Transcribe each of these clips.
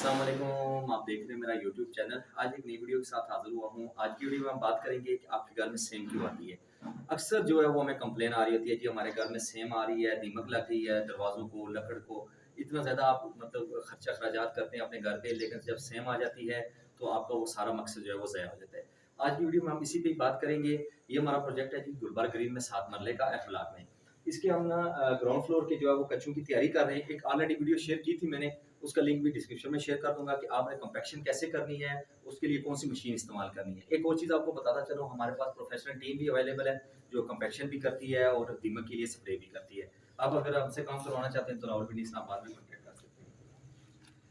अस्सलाम वालेकुम, आप देख रहे हैं मेरा यूट्यूब चैनल। आज एक नई वीडियो के साथ हाज़िर हुआ हूँ। आज की वीडियो में हम बात करेंगे कि आपके घर में सेम क्यों आती है। अक्सर जो है वो हमें कंप्लेन आ रही होती है कि हमारे घर में सेम आ रही है, दीमक लग गई है दरवाज़ों को, लकड़ को। इतना ज़्यादा आप मतलब खर्चा खराजात करते हैं अपने घर पे, लेकिन जब सेम आ जाती है तो आपका वो सारा मकसद जो है वो ज़ाया हो जाता है। आज की वीडियो में हम इसी पे ही बात करेंगे। ये हमारा प्रोजेक्ट है जी गुलबर्ग ग्रीन में 7 मरले का एफ ब्लॉक में। इसके हम ना ग्राउंड फ्लोर के जो है वो कच्चों की तैयारी कर रहे हैं। एक ऑलरेडी वीडियो शेयर की थी मैंने, उसका लिंक भी डिस्क्रिप्शन में शेयर कर दूँगा कि आपने कंपैक्शन कैसे करनी है, उसके लिए कौन-सी मशीन इस्तेमाल करनी है। एक और चीज़ आपको बताता चलूँ, हमारे पास प्रोफेशनल टीम भी अवेलेबल है, जो कंपैक्शन भी करती है और दीमक के लिए स्प्रे भी करती है। आप अगर हमसे काम करवाना चाहते हैं तो रावलपिंडी इस्लामाबाद में कॉन्टैक्ट कर सकते हैं।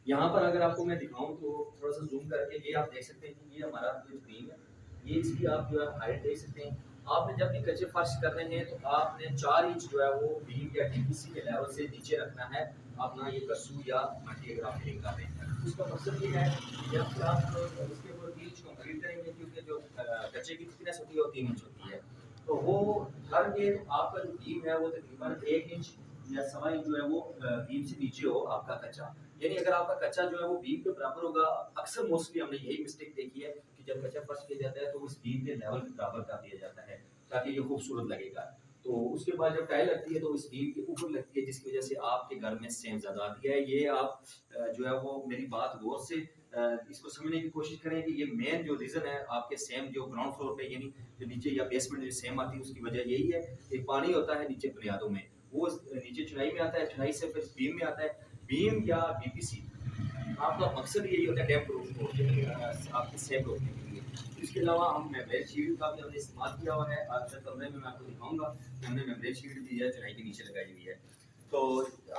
यहाँ पर अगर आपको मैं दिखाऊँ तो थोड़ा-सा ज़ूम करके ये आप देख सकते हैं कि ये हमारा जो टीम है, ये इसकी आप जो है हाइट देख सकते हैं। आपने जब भी कच्चे फर्श कर रहे हैं तो आपने 4 इंच जो है वो बीम या टीपीसी के लेवल से नीचे रखना है अपना ये कस्सू या मल्टी अगर आप फिलिंग कर रहे हैं। उसका मकसद ये है कि जब आप इसके ऊपर 3 इंच कंक्रीट करेंगे, क्योंकि जो कच्चे की थिकनेस होती है वो 3 इंच होती है। तो वो करके आपका जो बीम है वो तकरीबन 1 इंच या सवा इंच जो है वो बीम से नीचे हो आपका कच्चा। यानी अगर आपका कच्चा जो है वो बीम के बराबर होगा। अक्सर मोस्टली हमने यही मिस्टेक देखी है कि जब कच्चा फर्श किया जाता है तो उस बीम के लेवल के बराबर कर दिया जाता है ताकि ये खूबसूरत लगेगा। तो उसके बाद जब टाइल लगती है तो इस बीम के ऊपर लगती है, जिसकी वजह से आपके घर में सेम ज़्यादा आती है। ये आप जो है वो मेरी बात गौर से इसको समझने की कोशिश करें कि ये मेन जो रीज़न है आपके सेम जो ग्राउंड फ्लोर पे यानी जो नीचे या बेसमेंट जो सेम आती है, उसकी वजह यही है कि पानी होता है नीचे बुनियादों में, वो नीचे चुनाई में आता है, चुनाई से फिर बीम में आता है। बीम या बीपीसी आपका मकसद यही होता है डैम्प प्रूफ आपके सेफ रोकने के लिए। तो इसके अलावा हम मेम्ब्रेन शील्ड का भी हमने इस्तेमाल किया हुआ है। आज के कमरे में मैं आपको दिखाऊंगा कि हमने मेम्ब्रेन शील्ड दी है चढ़ाई के नीचे लगाई हुई है। तो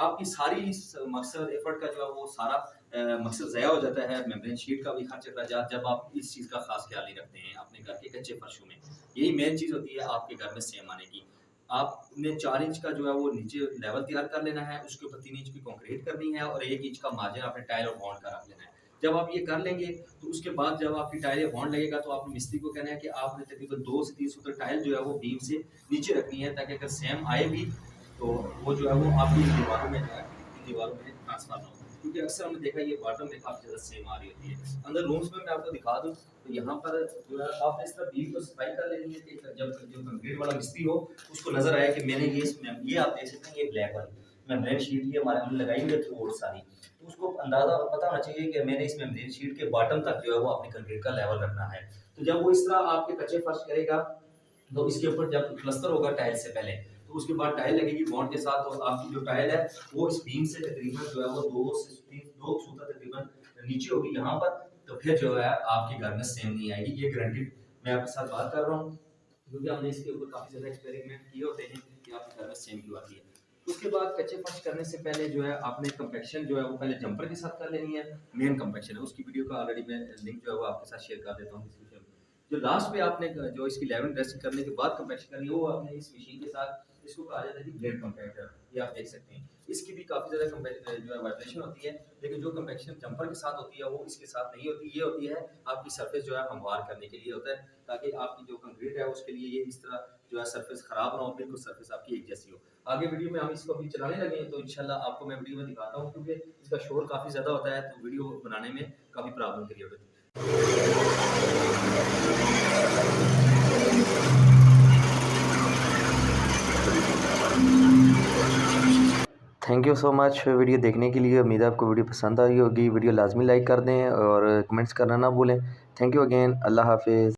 आपकी सारी मकसद एफर्ट का जो है वो सारा मकसद ज़ाया हो जाता है। मेम्ब्रेन शीट का भी खर्च अखराजात जब आप इस चीज़ का खास ख्याल नहीं रखते हैं अपने घर के कच्चे फर्शों में। यही मेन चीज़ होती है आपके घर में सेम आने की। आपने 4 इंच का जो है वो नीचे लेवल तैयार कर लेना है, उसके ऊपर 3 इंच की कंक्रीट करनी है और 1 इंच का मार्जिन आपने टाइल और बॉन्ड का रख लेना है। जब आप ये कर लेंगे तो उसके बाद जब आपकी टाइल या बॉन्ड लगेगा तो आपने मिस्त्री को कहना है कि आपने तकरीबन 2 से 3 फुट टाइल जो है वो बीम से नीचे रखनी है, ताकि अगर सेम आए भी तो वो जो है वो आपकी दीवारों में जो है दीवारों में ट्रांसफर ना हो। क्योंकि अक्सर हमने देखा ये बॉटम में काफ़ी ज़्यादा सेम आ रही होती है। अंदर रूम्स में मैं आपको दिखा दूँ तो यहाँ पर जो है आपने इस तरह बीम को सफाई कर लेनी है कि जब जो कंक्रीट वाला मिस्त्री हो उसको नजर आया कि मैंने ये आप देख सकते हैं ये ब्लैक वाली मेम्ब्रेन शीट ही हमारे हमने लगाई हुई है थ्रू और सारी, तो उसको अंदाजा पता होना चाहिए कि मैंने इस मेम्ब्रेन शीट के बॉटम तक जो है वो अपनी कंक्रीट का लेवल रखना है। तो जब वो इस तरह आपके कच्चे फर्श करेगा तो इसके ऊपर जब प्लस्तर होगा टाइल से पहले, तो उसके बाद टाइल लगेगी बॉन्ड के साथ, और आपकी जो टाइल है वो इस बीम से तकरीबन जो है वो 2 से 3 2 सूत्र तकरीबन नीचे होगी यहाँ पर। तो फिर जो है आपके घर में सेम नहीं आएगी, ये गारंटीड मैं आपके साथ बात कर रहा हूँ, क्योंकि हमने इसके ऊपर काफ़ी ज़्यादा एक्सपेरिमेंट किए होते हैं कि आपके घर में सेम क्यों आती है। उसके बाद कच्चे फर्श करने से पहले जो है आपने कंपैक्शन जो है वो पहले जंपर के साथ कर लेनी है। मेन कंपैक्शन है उसकी वीडियो का ऑलरेडी मैं लिंक जो है वो आपके साथ शेयर कर देता हूँ डिस्क्रिप्शन में। जो लास्ट पे आपने जो इसकी लेवल ड्रेसिंग करने के बाद कंपैक्शन करनी है वो आपने इस मशीन के साथ, इसको कहा जाता है कि ब्लेड कंपैक्टर, ये आप देख सकते हैं। इसकी भी काफ़ी ज़्यादा जो है वाइब्रेशन होती है, लेकिन जो कंपैक्शन जंपर के साथ होती है वो इसके साथ नहीं होती। ये होती है आपकी सरफेस जो है हमवार करने के लिए होता है, ताकि आपकी जो कंक्रीट है उसके लिए ये इस तरह जो है सरफेस खराब ना हो, बिल्कुल सरफेस आपकी एक जैसी हो। आगे वीडियो में हम इसको अभी चलाने लगे हैं तो इंशाल्लाह आपको मैं वीडियो में दिखाता हूँ, क्योंकि इसका शोर काफ़ी ज़्यादा होता है तो वीडियो बनाने में काफ़ी प्रॉब्लम क्रिएट होती है। Thank you so much video देखने के लिए। उम्मीद है आपको वीडियो पसंद आई होगी। वीडियो लाजमी लाइक कर दें और कमेंट्स करना ना भूलें। Thank you again. अल्लाह हाफिज़।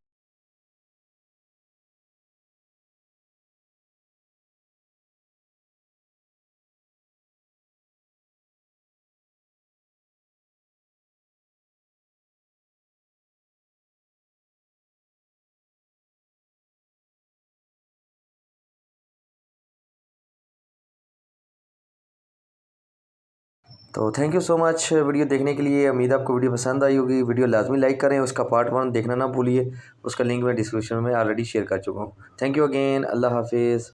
तो thank you so much video देखने के लिए। उम्मीद है आपको वीडियो पसंद आई होगी। वीडियो लाजमी लाइक करें, उसका पार्ट 1 देखना ना भूलिए। उसका लिंक मैं डिस्क्रिप्शन में ऑलरेडी शेयर कर चुका हूँ। Thank you again. अल्लाह हाफिज़।